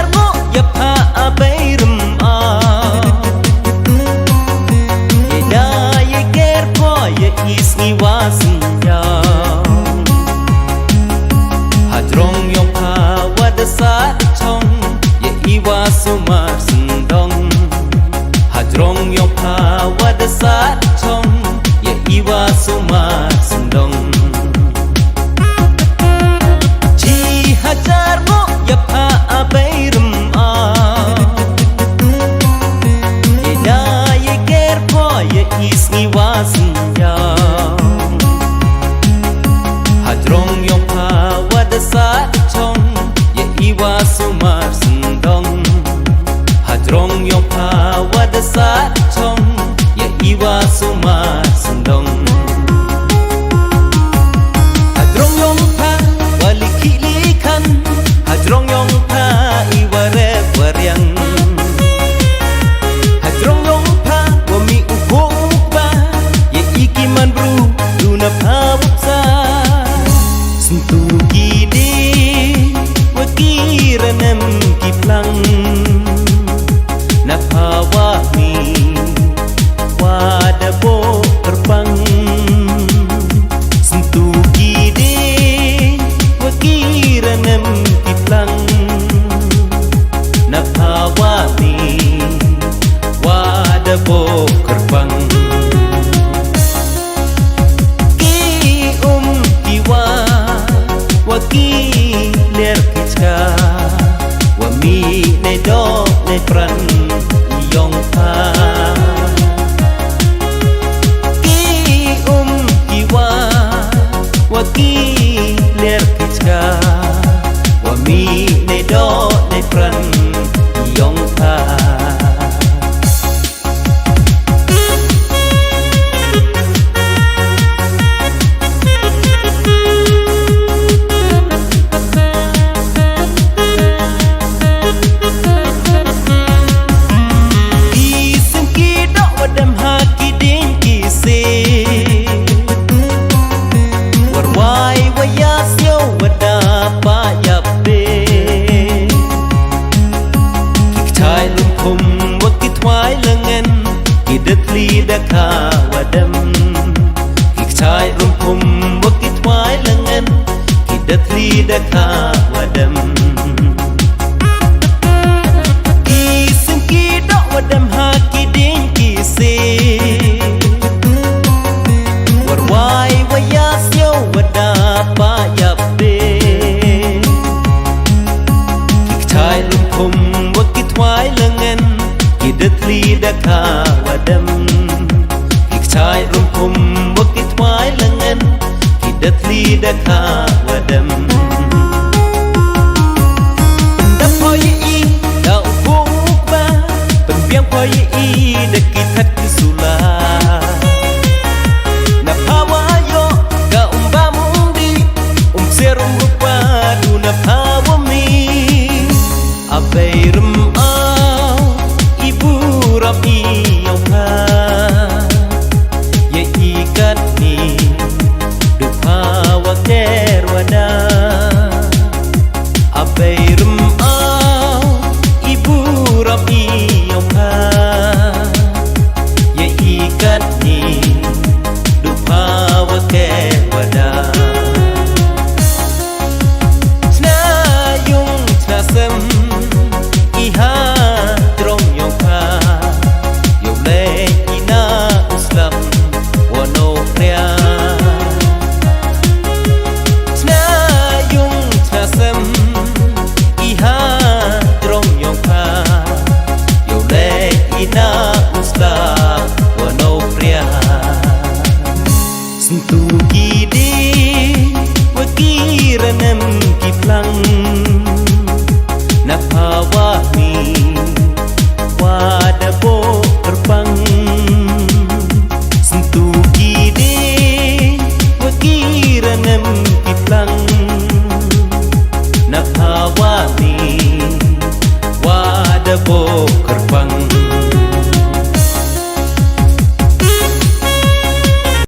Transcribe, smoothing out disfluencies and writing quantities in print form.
hajarmu ya pa abairum a Ida ye ger po ye isni wasin ya Hajrong yong pa wadasa chong ye iwa sumar sindong Hajrong yong pa wadasa chong ye iwa sumar sindong Hajarmu ya pa abairum a Ida ye ger po ye isni wasin ya Hajrong yong pa wadasa chong ye iwa sumar sindong Hajrong yong pa wadasa chong ye iwa sumar sindong Hajrong yong pa walikili Hajrong yong pa iware waryang Hajrong yong pa wami upa ye iki man bru duna pa wupsa sentu gide wakiranem kiplang na pawami wadabo terbang sentu gide wakiranem Napawati wadabo kerbang Ki kiwa waki ler kichka wami ne do ne pran yong pa Ki kiwa waki ler kichka wami ne do ne pran yong pa Isem kidok wadam haki dengki se Warwai wayasyo wadapa yape Wakitwai lengan kidat lidaka wadam Kikcai rumpum wakitwai lengan kidat lidaka wadam Isim kidok wadam haki dengki se Warwai wayasyo wadapa yape Kikcai rumpum wakitwai lengan kidat lidaka wadam Kikcai rumpum wakitwai lengan kidat lidaka wadam Pendam poye i dau bukba Pembiang poye i dekitat kisula Na pawayo ka umbamundi serum rupa duna pawami Abairum Rabi yongka ye ikat ni dupa waker wada abairum ibu Rabi yongka ye ikat ni dupa waker wada snayung tasem iha trong yongka Sentu gide wakiranem kiplang Napawami wadabo terbang Sentu gide wakiranem kiplang Napawami wadabo